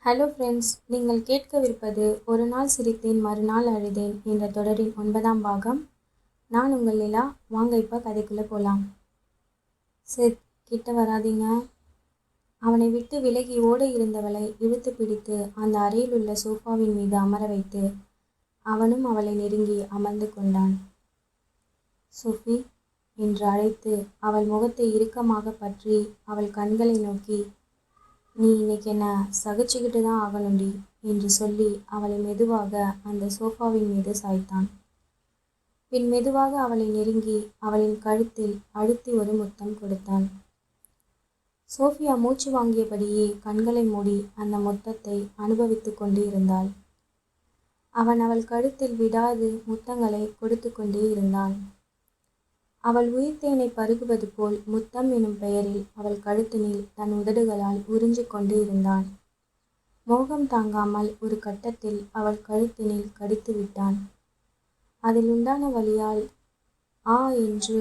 Hello friends, நீங்கள் கேட்கவிருப்பது ஒரு நாள் சிரித்தேன் மறுநாள் அழுதேன் என்ற தொடரின் 9ஆம் பாகம். நான் உங்கள் லீலா. வாங்க இப்போ கதைக்குள்ளே போகலாம். சித், கிட்ட வராதீங்க. அவனை விட்டு விலகி ஓட இருந்தவளை இழுத்து பிடித்து அந்த அறையில் உள்ள சோஃபாவின் மீது அமர வைத்து அவனும் அவளை நெருங்கி அமர்ந்து கொண்டான். சோஃபி என்று அழைத்து அவள் முகத்தை இறுக்கமாக பற்றி அவள் கண்களை நோக்கி, நீ இன்னைக்கு என்ன சகிச்சுக்கிட்டு தான் ஆகணும்டி என்று சொல்லி அவளை மெதுவாக அந்த சோஃபாவின் மீது சாய்த்தான். பின் மெதுவாக அவளை நெருங்கி அவளின் கழுத்தில் அழுத்தி ஒரு முத்தம் கொடுத்தான். சோஃபியா மூச்சு வாங்கியபடியே கண்களை மூடி அந்த முத்தத்தை அனுபவித்து கொண்டு இருந்தாள். அவன் அவள் கழுத்தில் விடாது முத்தங்களை கொடுத்து கொண்டே இருந்தான். அவள் உயிர்த்தேனை பருகுவது போல் முத்தம் எனும் பெயரில் அவள் கழுத்தினில் தன் உதடுகளால் உறிஞ்சி கொண்டு இருந்தான். மோகம் தாங்காமல் ஒரு கட்டத்தில் அவள் கழுத்தினில் கடித்து விட்டான். அதில் உண்டான வலியால் ஆ என்று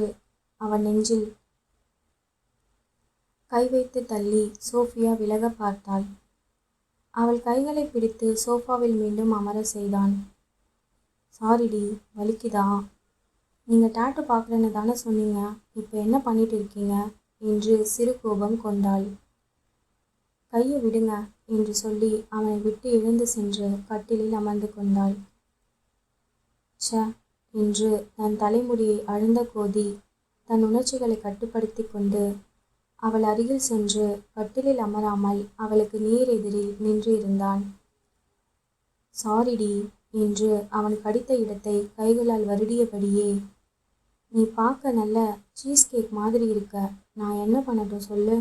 அவன் நெஞ்சில் கை வைத்து தள்ளி சோஃபியா விலக பார்த்தாள். அவள் கைகளை பிடித்து சோஃபாவில் மீண்டும் அமர செய்தான். சாரிடி, வலிக்குதா? நீங்கள் டாட்டு பார்க்குறேன்னு தானே சொன்னீங்க, இப்போ என்ன பண்ணிட்டு இருக்கீங்க என்று சிறு கோபம் கொண்டாள். கையை விடுங்க என்று சொல்லி அவனை விட்டு எழுந்து சென்று கட்டிலில் அமர்ந்து கொண்டாள். ச என்று தன் தலைமுடியை அழுந்த கோதி தன் உணர்ச்சிகளை கட்டுப்படுத்தி கொண்டு அவள் அருகில் சென்று கட்டிலில் அமராமல் அவளுக்கு நேர் எதிரில் நின்று இருந்தான். சாரிடி என்று அவன் கடித்த இடத்தை கைகளால் வருடியபடியே, நீ பார்க்க நல்ல சீஸ் கேக் மாதிரி இருக்க, நான் என்ன பண்ணட்டும் சொல்லு?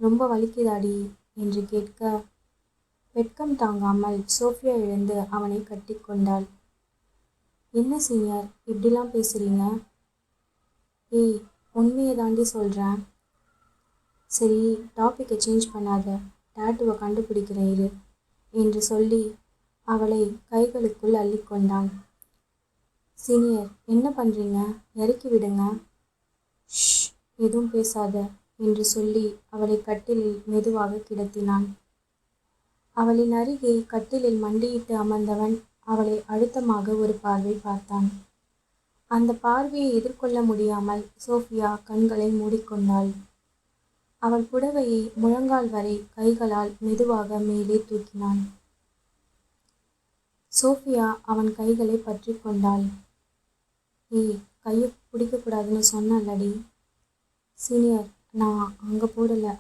ரொம்ப வலிக்குதாடி என்று கேட்க, வெட்கம் தாங்காமல் சோஃபியா எழுந்து அவனை கட்டி கொண்டாள். என்ன சீனியர், இப்படிலாம் பேசுறீங்க? ஏய், உண்மையை தாண்டி சொல்கிறேன். சரி, டாப்பிக்கை சேஞ்ச் பண்ணாத, டாட்டுவை கண்டுபிடிக்கிறேன் இரு என்று சொல்லி அவளை கைகளுக்குள் அள்ளிக்கொண்டான். சீனியர், என்ன பண்ணுறீங்க? இறக்கி விடுங்க. ஷ், எதுவும் பேசாத என்று சொல்லி அவளை கட்டிலில் மெதுவாக கிடத்தினான். அவளின் அருகே கட்டிலில் மண்டியிட்டு அமர்ந்தவன் அவளை அழுத்தமாக ஒரு பார்வை பார்த்தான். அந்த பார்வையை எதிர்கொள்ள முடியாமல் சோஃபியா கண்களை மூடிக்கொண்டாள். அவள் புடவையை முழங்கால் வரை கைகளால் மெதுவாக மேலே தூக்கினான். சோஃபியா அவன் கைகளை பற்றி கொண்டாள். ஏய், கையை பிடிக்கக்கூடாதுன்னு சொன்னல்லடி. சீனியர், நான் அங்கே போடலை,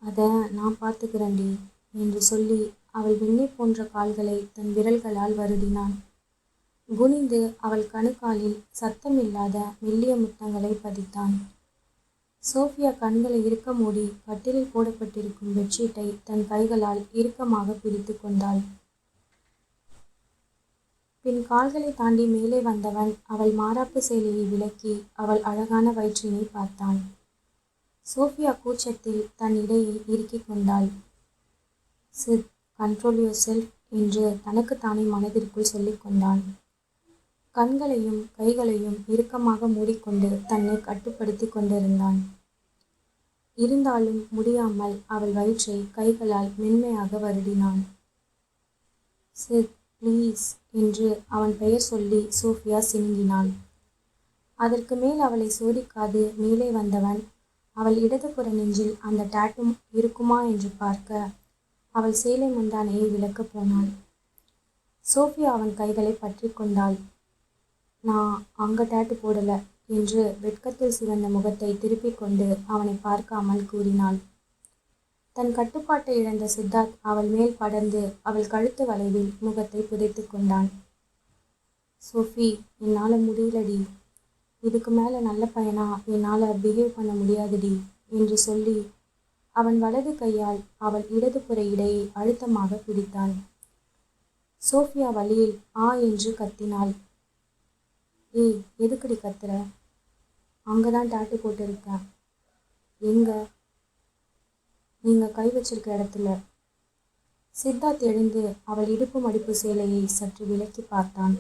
அதை நான் பார்த்துக்கிறேன்டி என்று சொல்லி அவள் வெண்ணெய் போன்ற கால்களை தன் விரல்களால் வருடினான். குனிந்து அவள் கணுக்காலில் சத்தமில்லாத மெல்லிய முத்தங்களை பதித்தான். சோஃபியா கண்களை இறுக்க மூடி கட்டிலில் போடப்பட்டிருக்கும் பெட்ஷீட்டை தன் கைகளால் இறுக்கமாக பிடித்து கொண்டாள். பின் கால்களை தாண்டி மேலே வந்தவன் அவள் மாறாப்பு சேலையை விலக்கி அவள் அழகான வயிற்றினை பார்த்தான். சோஃபியா கூச்சத்தில் தன் இடையை இறுக்கிக் கொண்டாள். சித், கண்ட்ரோல் யுவர் செல்ஃப் என்று தனக்குத்தானே மனதிற்குள் சொல்லிக் கொண்டான். கண்களையும் கைகளையும் இறுக்கமாக மூடிக்கொண்டு தன்னை கட்டுப்படுத்தி கொண்டிருந்தான். இருந்தாலும் முடியாமல் அவள் வயிற்றை கைகளால் மென்மையாக வருடினான். சித், ப்ளீஸ் என்று அவன் பெயர் சொல்லி சோஃபியா சினுங்கினாள். அதற்கு மேல் அவளை சோதிக்காது மேலே வந்தவன் அவள் இடதுபுற நெஞ்சில் அந்த டாட்டும் இருக்குமா என்று பார்க்க அவள் சேலை முந்தானையை விலக்கப் போனான். சோஃபியா அவன் கைகளை பற்றி கொண்டாள். நான் அங்கே டாட்டு போடலை என்று வெட்கத்தில் சிவந்த முகத்தை திருப்பிக் கொண்டு அவனை பார்க்காமல் கூறினாள். தன் கட்டுப்பாட்டை இழந்த சித்தார்த் அவள் மேல் படர்ந்து அவள் கழுத்து வளைவில் முகத்தை புதைத்து கொண்டான். சோஃபி, என்னால் முடியலடி, இதுக்கு மேலே நல்ல பையனா என்னால் பிஹேவ் பண்ண முடியாதுடி என்று சொல்லி அவன் வலது கையால் அவள் இடதுபுற இடையை அழுத்தமாக பிடித்தான். சோஃபியா வலியில் ஆ என்று கத்தினாள். ஏய், எதுக்குடி கத்துற? அங்கே தான் டாட்டு போட்டிருக்கேன். எங்க? நீங்கள் கை வச்சிருக்க இடத்துல. சித்தார்த் எழுந்து அவள் இடுப்பு மடிப்பு சேலையை சற்று விலக்கி பார்த்தான்.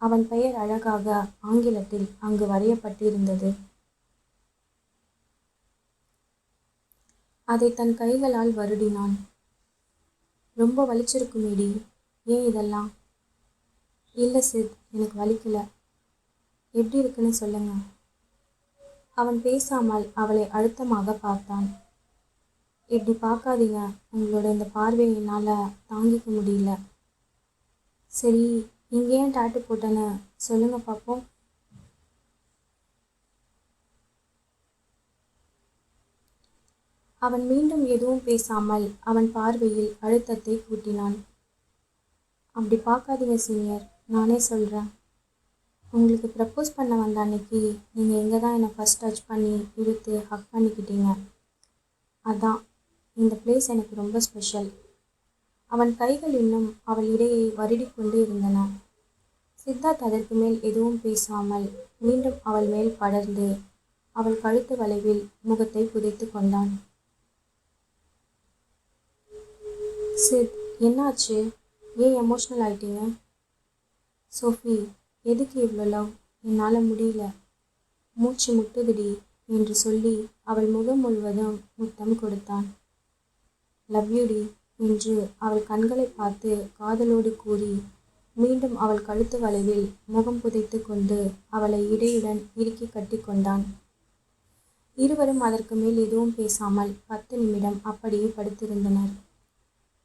அவன் பெயர் அழகாக ஆங்கிலத்தில் அங்கு வரையப்பட்டிருந்தது. அதை தன் கைகளால் வருடினான். ரொம்ப வலிச்சிருக்குமேடி. ஏன் இதெல்லாம்? இல்லை சித், எனக்கு வலிக்கல. எப்படி இருக்குன்னு சொல்லுங்க. அவன் பேசாமல் அவளை அழுத்தமாக பார்த்தான். இப்படி பார்க்காதீங்க, உங்களோட இந்த பார்வையை என்னால் தாங்கிக்க முடியல. சரி, இங்கே ஏன் டாட்டு போட்டேன்னு சொல்லுங்க பார்ப்போம். அவன் மீண்டும் எதுவும் பேசாமல் அவன் பார்வையில் அழுத்தத்தை கூட்டினான். அப்படி பார்க்காதீங்க சீனியர், நானே சொல்கிறேன். உங்களுக்கு ப்ரப்போஸ் பண்ண வந்த அன்னைக்கு நீங்கள் எங்கே தான் என்னை ஃபஸ்ட் டச் பண்ணி இழுத்து ஹக் பண்ணிக்கிட்டீங்க. அதான் இந்த பிளேஸ் எனக்கு ரொம்ப ஸ்பெஷல். அவன் கைகள் இன்னும் அவள் இடையை வருடி கொண்டு இருந்தன. சித்தார்த் அதற்கு மேல் எதுவும் பேசாமல் மீண்டும் அவள் மேல் படர்ந்து அவள் கழுத்து வளைவில் முகத்தை புதைத்து கொண்டான். சித், என்னாச்சு? ஏன் எமோஷ்னல் ஆயிட்டீங்க? சோஃபி, எதுக்கு இவ்வளோ லவ்? என்னால் முடியல, மூச்சு முட்டுதுடி என்று சொல்லி அவள் முகம் முழுவதும் முத்தம் கொடுத்தான். லவ் யூடி என்று அவள் கண்களை பார்த்து காதலோடு கூறி மீண்டும் அவள் கழுத்து வளைவில் முகம் புதைத்து கொண்டு அவளை இடையுடன் இறுக்கி கட்டி கொண்டான். இருவரும் அதற்கு மேல் எதுவும் பேசாமல் 10 நிமிடம் அப்படியே படுத்திருந்தனர்.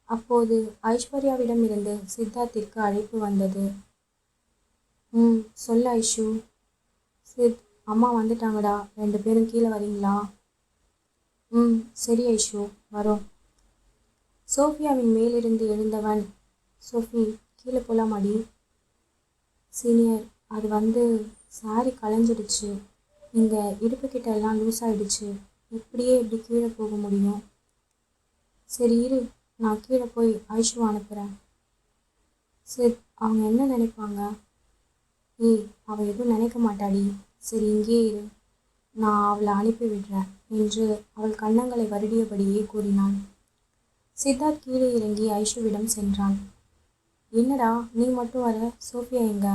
அப்போது ஐஸ்வர்யாவிடம் இருந்து சித்தார்த்திற்கு அழைப்பு வந்தது. சொல்ல ஐஷு. சித், அம்மா வந்துட்டாங்கடா, 2 பேரும் கீழே வரீங்களா? சரி ஐஷு, வரோம். சோஃபியாவின் மேலிருந்து எழுந்தவன், சோஃபி, கீழே போகலாமாடி? சீனியர், அது சாரி களைஞ்சிடுச்சு, இங்கே இடுப்புக்கிட்ட எல்லாம் லூஸ் ஆகிடுச்சு, இப்படியே எப்படி கீழே போக முடியும்? சரி இரு, நான் கீழே போய் ஐஷுவை அனுப்புகிறேன். சித், அவங்க என்ன நினைப்பாங்க? அவள் எதுவும் நினைக்க மாட்டாடி, சரி இங்கேயே இரு, நான் அவளை அனுப்பி விடுறேன் என்று அவள் கன்னங்களை வருடியபடியே கூறினான். சித்தார்த் கீழே இறங்கி ஐஷுவிடம் சென்றான். என்னடா நீ மட்டும் வர, சோஃபியா எங்க?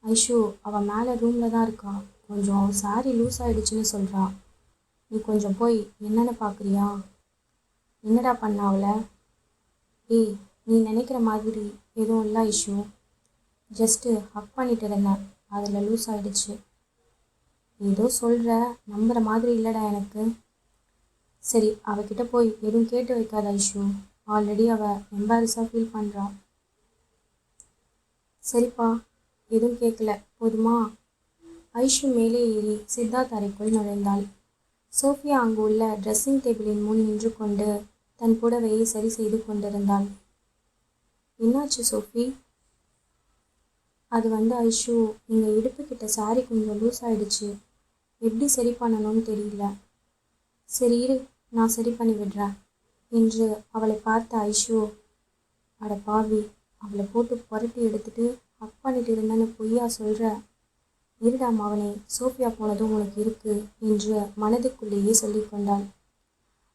ஐஷு, அவள் மேலே ரூமில் தான் இருக்கா, கொஞ்சம் சாரி லூஸ் ஆகிடுச்சின்னு சொல்கிறா. நீ கொஞ்சம் போய் என்னென்னு பார்க்குறியா? என்னடா பண்ண அவளை? நீ நினைக்கிற மாதிரி எதுவும் இல்லை ஐஷு, ஜஸ்ட்டு ஹக் பண்ணிட்டு இருந்தேன், அதில் லூஸ் ஆகிடுச்சு. ஏதோ சொல்கிற, நம்புகிற மாதிரி இல்லைடா எனக்கு. சரி, அவகிட்ட போய் எதுவும் கேட்டு வைக்காத ஐஷு, ஆல்ரெடி அவள் எம்பாரஸாக ஃபீல் பண்ணுறா. சரிப்பா, எதுவும் கேட்கல, போதுமா? ஐஷு மேலே ஏறி சித்தார்த் அறைக்குள் நுழைந்தாள். சோஃபியா அங்கு உள்ள ட்ரெஸ்ஸிங் டேபிளின் முன் நின்று கொண்டு தன் புடவையை சரி செய்து கொண்டிருந்தாள். என்னாச்சு சோஃபி? அது ஐஷு, எங்கள் இடுப்புக்கிட்ட சாரி கொஞ்சம் லூஸ் ஆகிடுச்சு, எப்படி சரி பண்ணணும்னு தெரியல. சரி இரு, நான் சரி பண்ணி விடுறேன் என்று அவளை பார்த்த ஐஷு, அட பாவி, அவளை போட்டு புரட்டி எடுத்துட்டு ஹக் பண்ணிட்டு இருந்தேன்னு பொய்யா சொல்கிற? இருடா மவனே, சோஃபியா போனதும் உனக்கு இருக்கு என்று மனதுக்குள்ளேயே சொல்லிக்கொண்டாள்.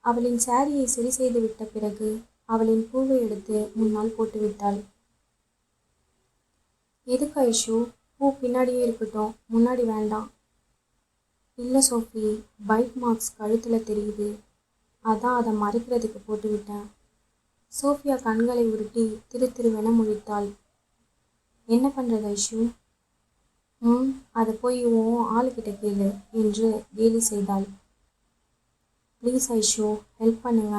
அவளின் சாரியை சரி செய்து விட்ட பிறகு அவளின் பூவை எடுத்து முன்னால் போட்டுவிட்டாள். எதுக்கு ஐஷு? பூ பின்னாடியே இருக்கட்டும், முன்னாடி வேண்டாம். இல்லை சோஃபி, பைட் மார்க்ஸ் கழுத்தில் தெரியுது, அதான் அதை மறைக்கிறதுக்கு போட்டுவிட்டேன். சோஃபியா கண்களை உருட்டி திருவென முழித்தாள். என்ன பண்ணுறது ஐஷு? அதை போய் உன் ஆளுக்கிட்ட கேளு என்று கேலி செய்தாள். ப்ளீஸ் ஐஷு, ஹெல்ப் பண்ணுங்க,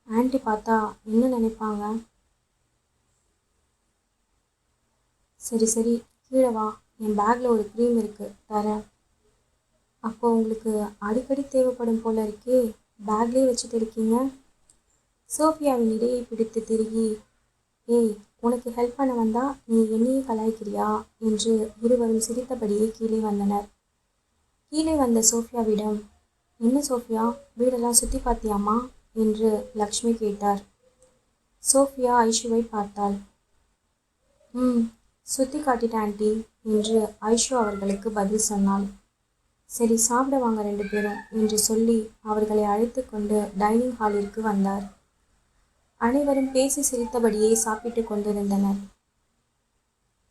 ஆன்ட்டி பார்த்தா என்ன நினைப்பாங்க? சரி சரி, கீழே வா, என் பேக்கில் ஒரு க்ரீம் இருக்குது, தரேன். அப்போ உங்களுக்கு அடிக்கடி தேவைப்படும் போல இருக்கே, பேக்லேயே வச்சுட்டு இருக்கீங்க. சோஃபியாவின் இடையை பிடித்து திருகி, உனக்கு ஹெல்ப் பண்ண வந்தா நீ என்னையே கலாய்க்கிறியா என்று இருவரும் சிரித்தபடியே கீழே வந்தனர். கீழே வந்த சோஃபியாவிடம், என்ன சோஃபியா, வீடெல்லாம் சுற்றி பார்த்தியாமா என்று லக்ஷ்மி கேட்டார். சோஃபியா ஐஷுவை பார்த்தாள். சுற்றி காட்டிட்டேன் ஆண்டி என்று ஐஷு அவர்களுக்கு பதில் சொன்னாள். சரி சாப்பிட வாங்க 2 பேரும் என்று சொல்லி அவர்களை அழைத்து கொண்டு டைனிங் ஹாலிற்கு வந்தார். அனைவரும் பேசி சிரித்தபடியே சாப்பிட்டு கொண்டிருந்தனர்.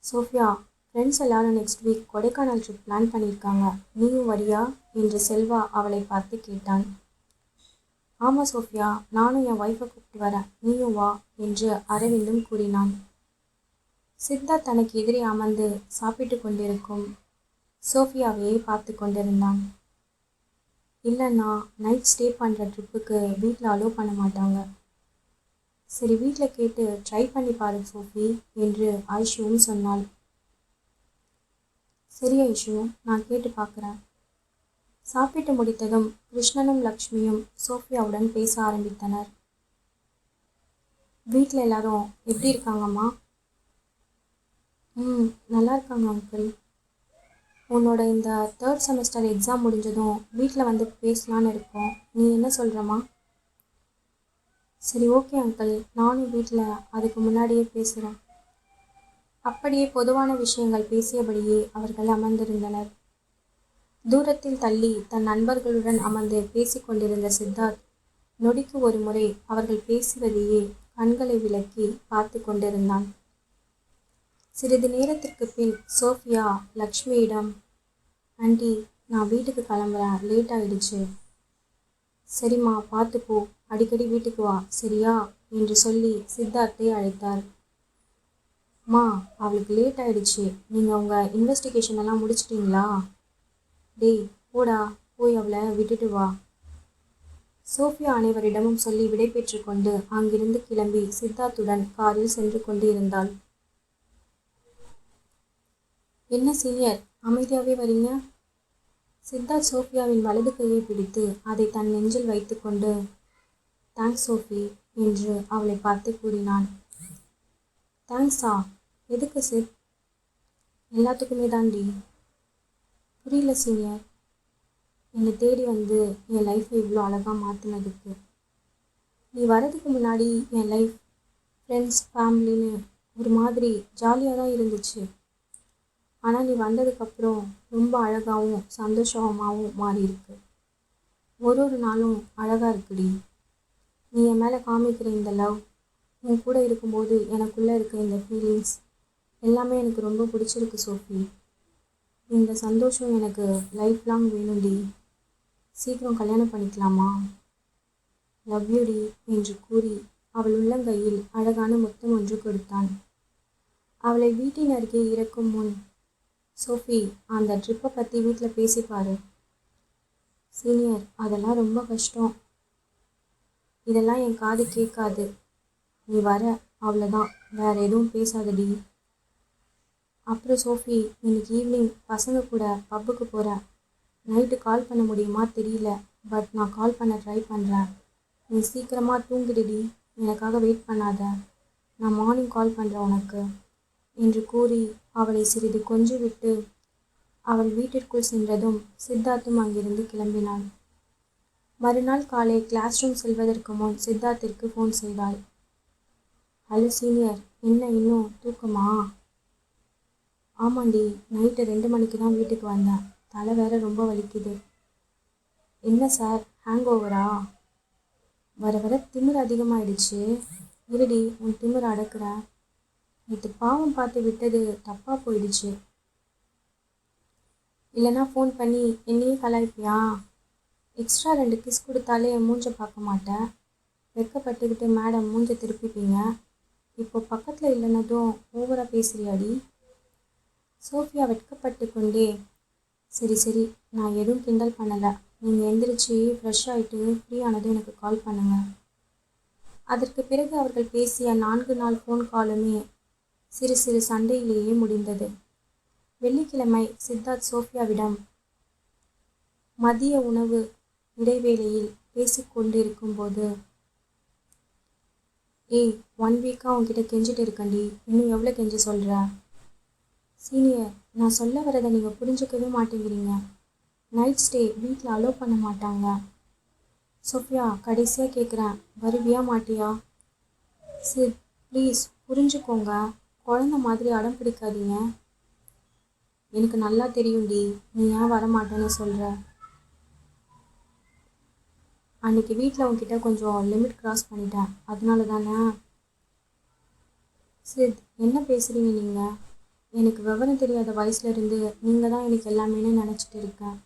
சோஃபியா, ஃப்ரெண்ட்ஸ் எல்லாரும் next week Kodaikanal trip plan பண்ணியிருக்காங்க, நீயும் வரியா என்று செல்வா அவளை பார்த்து கேட்டான். ஆமாம் சோஃபியா, நானும் என் ஒய்ஃபை கூப்பிட்டு வரேன், நீயும் வா என்று அரவிந்தும் கூறினான். சித்தார்த் தனக்கு எதிரே அமர்ந்து சாப்பிட்டு கொண்டிருக்கும் சோஃபியாவையே பார்த்து கொண்டிருந்தான். இல்லைண்ணா, நைட் ஸ்டே பண்ணுற ட்ரிப்புக்கு வீட்டில் அலோவ் பண்ண மாட்டாங்க. சரி, வீட்டில் கேட்டு ட்ரை பண்ணி பாரு சோஃபி என்று ஐஷுவும் சொன்னாள். சரி ஐஷு, நான் கேட்டு பார்க்குறேன். சாப்பிட்டு முடித்ததும் கிருஷ்ணனும் லக்ஷ்மியும் சோஃபியாவுடன் பேச ஆரம்பித்தனர். வீட்டில் எல்லாரும் எப்படி இருக்காங்கம்மா? நல்லா இருக்காங்க அங்கிள். உன்னோட இந்த 3rd செமஸ்டர் எக்ஸாம் முடிஞ்சதும் வீட்டில் வந்து பேசலான்னு இருக்கோம். நீ என்ன சொல்கிறம்மா? சரி, ஓகே அங்கிள், நானும் வீட்டில் அதுக்கு முன்னாடியே பேசுகிறேன். அப்படியே பொதுவான விஷயங்கள் பேசியபடியே அவர்கள் அமர்ந்திருந்தனர். தூரத்தில் தள்ளி தன் நண்பர்களுடன் அமர்ந்து பேசிக்கொண்டிருந்த சித்தார்த் நொடிக்கு ஒரு முறை அவர்கள் பேசுவதையே கண்களை விலக்கி பார்த்து கொண்டிருந்தான். சிறிது நேரத்திற்கு பின் சோஃபியா லக்ஷ்மியிடம், ஆண்டி, நான் வீட்டுக்கு கிளம்புறேன், லேட் ஆயிடுச்சு. சரிம்மா, பார்த்து போ, அடிக்கடி வீட்டுக்கு வா, சரியா என்று சொல்லி சித்தார்த்தை அழைத்தார். மா, அவளுக்கு லேட் ஆயிடுச்சு, நீங்கள் உங்கள் இன்வெஸ்டிகேஷன் எல்லாம் முடிச்சிட்டிங்களா? டேய் போடா, போய் அவளை விட்டுட்டு வா. சோஃபியா அனைவரிடமும் சொல்லி விடை பெற்று கொண்டு அங்கிருந்து கிளம்பி சித்தார்த்துடன் காரில் சென்று கொண்டு இருந்தாள். என்ன சீனியர், அமைதியாகவே வரீங்க? சித்தார்த் சோஃபியாவின் வலது கையை பிடித்து அதை தன் நெஞ்சில் வைத்து கொண்டு, தேங்க்ஸ் சோஃபி என்று அவளை பார்த்து கூறினான். தேங்க்ஸா? எதுக்கு சித்? எல்லாத்துக்குமே தாண்டி. புரியல சீனியர். என்னை தேடி வந்து என் லைஃப்பை இவ்வளோ அழகாக மாற்றினதுக்கு. நீ வரதுக்கு முன்னாடி என் லைஃப் ஃப்ரெண்ட்ஸ் ஃபேமிலின்னு ஒரு மாதிரி ஜாலியாக தான் இருந்துச்சு. ஆனால் நீ வந்ததுக்கப்புறம் ரொம்ப அழகாகவும் சந்தோஷமாகவும் மாறி இருக்கு. ஒரு நாளும் அழகாக இருக்குடி. நீ என் மேலே காமிக்கிற இந்த லவ், உன் கூட இருக்கும்போது எனக்குள்ளே இருக்க இந்த ஃபீலிங்ஸ் எல்லாமே எனக்கு ரொம்ப பிடிச்சிருக்கு சோஃபி. இந்த சந்தோஷம் எனக்கு லைஃப் லாங் வேணும்டி. சீக்கிரம் கல்யாணம் பண்ணிக்கலாமா? லவ் யூடி என்று கூறி அவள் உள்ளங்கையில் அழகான முத்தம் ஒன்று கொடுத்தான். அவளை வீட்டின் அருகே இறக்கும் முன், சோஃபி, அந்த ட்ரிப்பை பற்றி வீட்டில் பேசிப்பாரு. சீனியர், அதெல்லாம் ரொம்ப கஷ்டம். இதெல்லாம் என் காது கேட்காது. நீ வர, அவ்வளோதான், வேற எதுவும் பேசாதடி. அப்புறம் சோஃபி, இன்னைக்கு ஈவினிங் பசங்க கூட பப்புக்கு போகிறேன். நைட்டு கால் பண்ண முடியுமா தெரியல, பட் நான் கால் பண்ண ட்ரை பண்ணுறேன். நீ சீக்கிரமாக தூங்கிடுடி, எனக்காக வெயிட் பண்ணாத. நான் மார்னிங் கால் பண்ணுறேன் உனக்கு என்று கூறி அவளை சிறிது கொஞ்சி விட்டு அவள் வீட்டிற்குள் சென்றதும் சித்தார்த்தும் அங்கிருந்து கிளம்பினான். மறுநாள் காலை கிளாஸ் ரூம் செல்வதற்கு முன் சித்தார்த்திற்கு ஃபோன் செய்தாள். ஹலோ சீனியர், என்ன இன்னும் தூக்கமா? ஆமாண்டி, நைட்டு 2 மணிக்கு தான் வீட்டுக்கு வந்தேன். தலை வேற ரொம்ப வலிக்குது. என்ன சார், ஹேங் ஓவரா? வர வர திமிர் அதிகமாகிடுச்சு. இருடி, உன் திமிர் அடக்குறேன். நேற்று பாவம் பார்த்து விட்டது தப்பாக போயிடுச்சு. இல்லைனா ஃபோன் பண்ணி என்னையே கலாய்ப்பியா? எக்ஸ்ட்ரா 2 கிஸ் கொடுத்தாலே மூஞ்ச பார்க்க மாட்டேன். வெக்கப்பட்டுக்கிட்டு மேடம் மூஞ்ச திருப்பிப்பீங்க. இப்போ பக்கத்தில் இல்லைனதும் ஓவராக பேசுறியாடி? சோஃபியா வெட்கப்பட்டு கொண்டே, சரி சரி, நான் எதுவும் கிண்டல் பண்ணலை. நீங்கள் எந்திரிச்சு ஃப்ரெஷ் ஆகிட்டு ஃப்ரீ ஆனதும் எனக்கு கால் பண்ணுங்கள். அதற்கு பிறகு அவர்கள் பேசிய 4 நாள் ஃபோன் காலுமே சிறு சிறு சண்டையிலேயே முடிந்தது. வெள்ளிக்கிழமை சித்தார்த் சோஃபியாவிடம் மதிய உணவு இடைவேளையில் பேசிக்கொண்டிருக்கும்போது, ஏய், 1 வீக்காக உங்ககிட்ட கெஞ்சிட்டு இருக்கண்டி, இன்னும் எவ்வளோ கெஞ்சி சொல்கிற? சீனியர், நான் சொல்ல வரதை நீங்கள் புரிஞ்சுக்கவே மாட்டேங்கிறீங்க. நைட் ஸ்டே வீட்டில் அலோவ் பண்ண மாட்டாங்க. சோஃபியா, கடைசியாக கேட்குறேன், வருவியா மாட்டியா? சித், ப்ளீஸ் புரிஞ்சுக்கோங்க. குழந்த மாதிரி அடம் பிடிக்காதீங்க. எனக்கு நல்லா தெரியும்டி, நீ ஏன் வரமாட்டேன்னு சொல்கிற. அன்றைக்கி வீட்டில் உங்ககிட்ட கொஞ்சம் லிமிட் க்ராஸ் பண்ணிட்டேன், அதனால தானே. சித், என்ன பேசுகிறீங்க நீங்கள்? எனக்கு விவரம் தெரியாத வயசுலேருந்து நீங்கள் தான் எனக்கு எல்லாமேனு நினச்சிட்டு இருக்கேன்.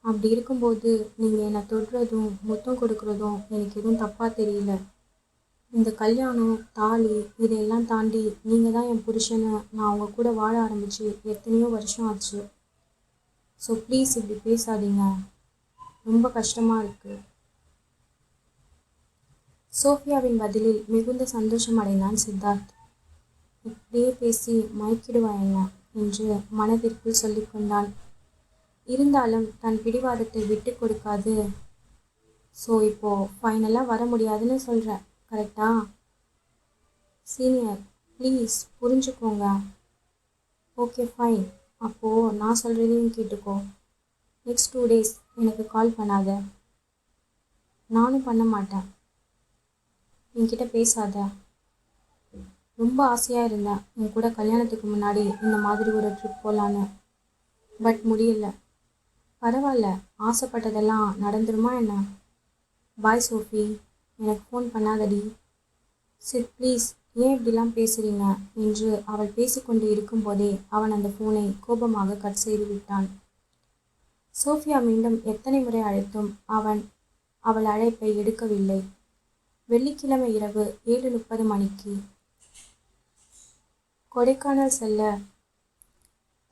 அப்படி இருக்கும்போது நீங்கள் என்னை தொடுறதும் முத்தம் கொடுக்குறதும் எனக்கு எதுவும் தப்பாக தெரியல. இந்த கல்யாணம், தாலி இதையெல்லாம் தாண்டி நீங்கள் தான் என் புருஷன்னு நான் உங்கள் கூட வாழ ஆரம்பித்து எத்தனையோ வருஷம் ஆச்சு. ஸோ ப்ளீஸ் இப்படி பேசாதீங்க. ரொம்ப கஷ்டமாக இருக்குது. சோஃபியாவின் பதிலில் மிகுந்த சந்தோஷம் அடைந்தான் சித்தார்த். இப்படியே பேசி மயக்கிடுவா என்ன என்று மனதிற்குள் சொல்லிக்கொண்டான். இருந்தாலும் தன் பிடிவாதத்தை விட்டு கொடுக்காது. ஸோ இப்போது ஃபைனலாக வர முடியாதுன்னு சொல்கிறேன், கரெக்டா? சீனியர், ப்ளீஸ் புரிஞ்சுக்கோங்க. Okay fine. அப்போது நான் சொல்கிறதையும் கேட்டுக்கோ. நெக்ஸ்ட் 2 days எனக்கு கால் பண்ணாத. நானும் பண்ண மாட்டேன். என்கிட்ட பேசாத. ரொம்ப ஆசையாக இருந்தேன் உன் கூட கல்யாணத்துக்கு முன்னாடி இந்த மாதிரி ஒரு ட்ரிப் போகலான்னு. பட் முடியல. பரவாயில்ல, ஆசைப்பட்டதெல்லாம் நடந்துருமா என்ன? பாய் சோஃபி, எனக்கு ஃபோன் பண்ணாதடி. சித் ப்ளீஸ், ஏன் இப்படிலாம் பேசுகிறீங்க என்று அவள் பேசிக்கொண்டு இருக்கும்போதே அவன் அந்த ஃபோனை கோபமாக கட் செய்து விட்டான். சோஃபியா மீண்டும் எத்தனை முறை அழைத்தும் அவள் அழைப்பை எடுக்கவில்லை. வெள்ளிக்கிழமை இரவு 7:30 மணிக்கு கொடைக்கானல் செல்ல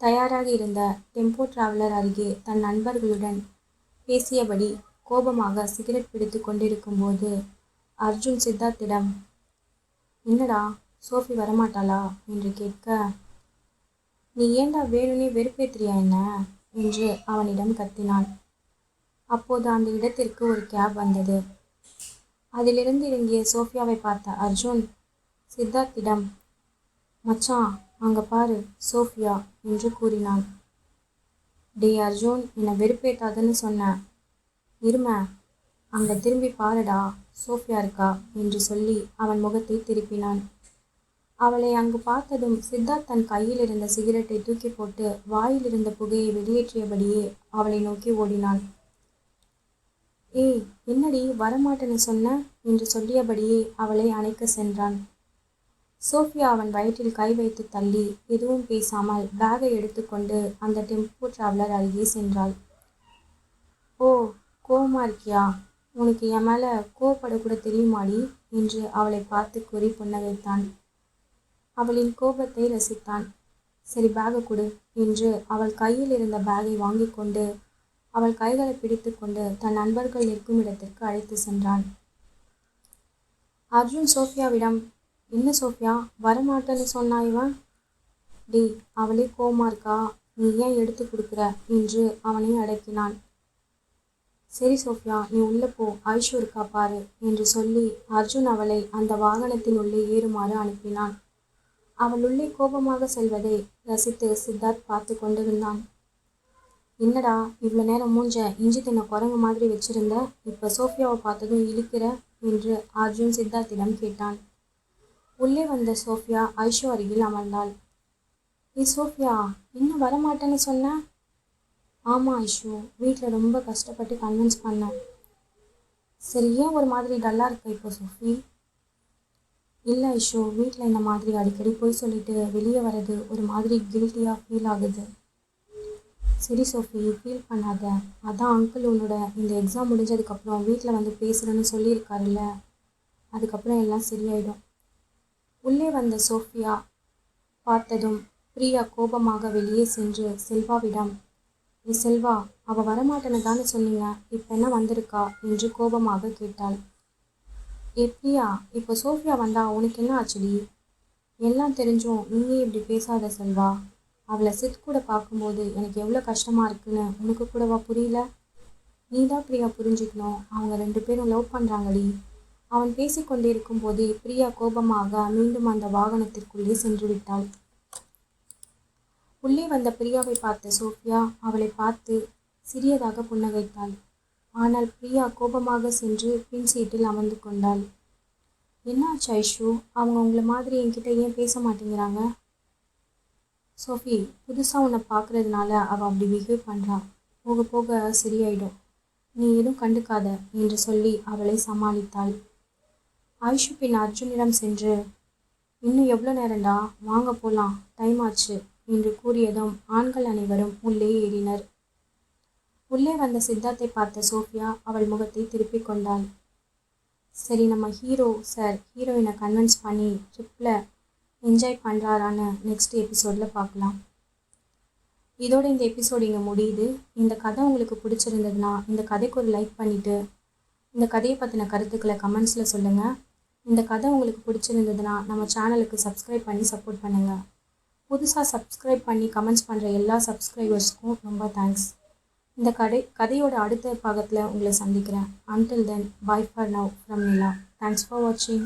தயாராக இருந்த டெம்போ டிராவலர் அருகே தன் நண்பர்களுடன் பேசியபடி கோபமாக சிகரெட் பிடித்து கொண்டிருக்கும்போது அர்ஜுன் சித்தார்த்திடம், என்னடா சோஃபி வரமாட்டாளா என்று கேட்க, நீ ஏண்டா வேணும்னே வெறுப்பேத்திரியா என்ன என்று அவனிடம் கத்தினான். அப்போது அந்த இடத்திற்கு ஒரு கேப் வந்தது. அதிலிருந்து இறங்கிய சோஃபியாவை பார்த்த அர்ஜுன் சித்தார்த்திடம், மச்சான் அங்கே பாரு சோஃபியா என்று கூறினான். டே அர்ஜுன், என்னை வெறுப்பேத்தாதுன்னு சொன்னேன். இரும, அங்கே திரும்பி பாருடா, சோஃபியா இருக்கா என்று சொல்லி அவன் முகத்தை திருப்பினான். அவளை அங்கு பார்த்ததும் சித்தார்த் தன் கையில் இருந்த சிகரெட்டை தூக்கி போட்டு வாயில் இருந்த புகையை வெளியேற்றியபடியே அவளை நோக்கி ஓடினான். ஏய் என்னடி வரமாட்டேன்னு சொன்ன என்று சொல்லியபடியே அவளை அணைக்க சென்றான். சோஃபியா அவன் வயிற்றில் கை வைத்து தள்ளி எதுவும் பேசாமல் பேகை எடுத்துக்கொண்டு அந்த டெம்போ டிராவலர் அருகே சென்றாள். ஓ, கோவமா இருக்கியா? உனக்கு என் மேலே கோவப்படக்கூட தெரியுமாடி என்று அவளை பார்த்து கூறி புன்னகைத்தான். அவளின் கோபத்தை ரசித்தான். சரி பேகை கொடு என்று அவள் கையில் இருந்த பேகை வாங்கி கொண்டு அவள் கைகளை பிடித்து கொண்டு தன் நண்பர்கள் நிற்கும் இடத்திற்கு அழைத்து சென்றான். அர்ஜுன் சோஃபியாவிடம், என்ன சோஃபியா வரமாட்டேன்னு சொன்னா இவன்? டே, அவளே கோவமா இருக்கா, நீ ஏன் எடுத்து கொடுக்குற என்று அவனை அடக்கினான். சரி சோஃபியா, நீ உள்ளே போ, ஐஷு இருக்கா பாரு என்று சொல்லி அர்ஜுன் அவளை அந்த வாகனத்தின் உள்ளே ஏறுமாறு அனுப்பினான். அவள் உள்ளே கோபமாக செல்வதை ரசித்து சித்தார்த் பார்த்து கொண்டிருந்தான். என்னடா இவ்வளோ நேரம் மூஞ்ச இஞ்சி தின்ன குரங்கு மாதிரி வச்சிருந்த, இப்போ சோஃபியாவை பார்த்ததும் இழுக்கிற என்று அர்ஜுன் சித்தார்த்திடம் கேட்டான். உள்ளே வந்த சோஃபியா ஐஷு அருகில் அமர்ந்தாள். ஏ சோஃபியா, இன்னும் வரமாட்டேன்னு சொன்ன? ஆமாம் ஐஷு, வீட்டில் ரொம்ப கஷ்டப்பட்டு கன்வின்ஸ் பண்ணேன். சரி, ஏன் ஒரு மாதிரி டல்லாக இருக்க இப்போ சோஃபி? இல்லை ஐஷு, வீட்டில் இந்த மாதிரி அடிக்கடி போய் சொல்லிட்டு வெளியே வர்றது ஒரு மாதிரி கில்ட்டியாக ஃபீல் ஆகுது. சரி சோஃபி, ஃபீல் பண்ணாத. அதான் அங்கிள் உன்னோட இந்த எக்ஸாம் முடிஞ்சதுக்கப்புறம் வீட்டில் வந்து பேசுகிறேன்னு சொல்லியிருக்காருல்ல, அதுக்கப்புறம் எல்லாம் சரியாயிடும். உள்ளே வந்த சோஃபியா பார்த்ததும் பிரியா கோபமாக வெளியே சென்று செல்வாவிடம், ஏ செல்வா, அவள் வரமாட்டேன்னு தானே சொன்னீங்க, இப்போ என்ன வந்திருக்கா என்று கோபமாக கேட்டாள். ஏ பிரியா, இப்போ சோஃபியா வந்தா உனக்கு என்ன ஆச்சுடி? எல்லாம் தெரிஞ்சும் நீயே இப்படி பேசாத செல்வா. அவளை சித் கூட பார்க்கும்போது எனக்கு எவ்வளோ கஷ்டமாக இருக்குன்னு உனக்கு கூடவா புரியல? நீ தான் பிரியா புரிஞ்சுக்கணும். அவங்க 2 பேரும் லவ் பண்ணுறாங்கடி. அவன் பேசிக்கொண்டிருக்கும் போதே பிரியா கோபமாக மீண்டும் அந்த வாகனத்திற்குள்ளே சென்று விட்டாள். உள்ளே வந்த பிரியாவை பார்த்த சோஃபியா அவளை பார்த்து சிறியதாக புன்னகைத்தாள். ஆனால் பிரியா கோபமாக சென்று பின் சீட்டில் அமர்ந்து கொண்டாள். என்னாச்சு ஐஷு, அவங்க உங்களை மாதிரி என்கிட்ட ஏன் பேச மாட்டேங்கிறாங்க? சோஃபி, புதுசாக உன்னை பார்க்குறதுனால அவள் அப்படி பிஹேவ் பண்ணுறா. போக போக சரியாயிடும். நீ எதுவும் கண்டுக்காத என்று சொல்லி அவளை சமாளித்தாள். ஐஷு பின் அர்ஜுனிடம் சென்று, இன்னும் எவ்வளோ நேரம்டா, வாங்க போகலாம், டைம் ஆச்சு என்று கூறியதும் ஆண்கள் அனைவரும் உள்ளே ஏறினர். உள்ளே வந்த சித்தார்த்தை பார்த்த சோஃபியா அவள் முகத்தை திருப்பிக் கொண்டாள். சரி, நம்ம ஹீரோ சார் ஹீரோயினை கன்வின்ஸ் பண்ணி ட்ரிப்பில் என்ஜாய் பண்ணுறாரான்னு நெக்ஸ்ட் எபிசோடில் பார்க்கலாம். இதோட இந்த எபிசோடு இங்கே முடியுது. இந்த கதை உங்களுக்கு பிடிச்சிருந்ததுன்னா இந்த கதைக்கு ஒரு லைக் பண்ணிவிட்டு இந்த கதையை பற்றின கருத்துக்களை கமெண்ட்ஸில் சொல்லுங்கள். இந்த கதை உங்களுக்கு பிடிச்சிருந்ததுன்னா நம்ம சேனலுக்கு சப்ஸ்கிரைப் பண்ணி சப்போர்ட் பண்ணுங்கள். புதுசாக சப்ஸ்கிரைப் பண்ணி கமெண்ட்ஸ் பண்ணுற எல்லா சப்ஸ்கிரைபர்ஸ்க்கும் ரொம்ப தேங்க்ஸ். இந்த கதையோட அடுத்த பாகத்தில் உங்களை சந்திக்கிறேன். Until then, bye for now from Nila. Thanks for watching.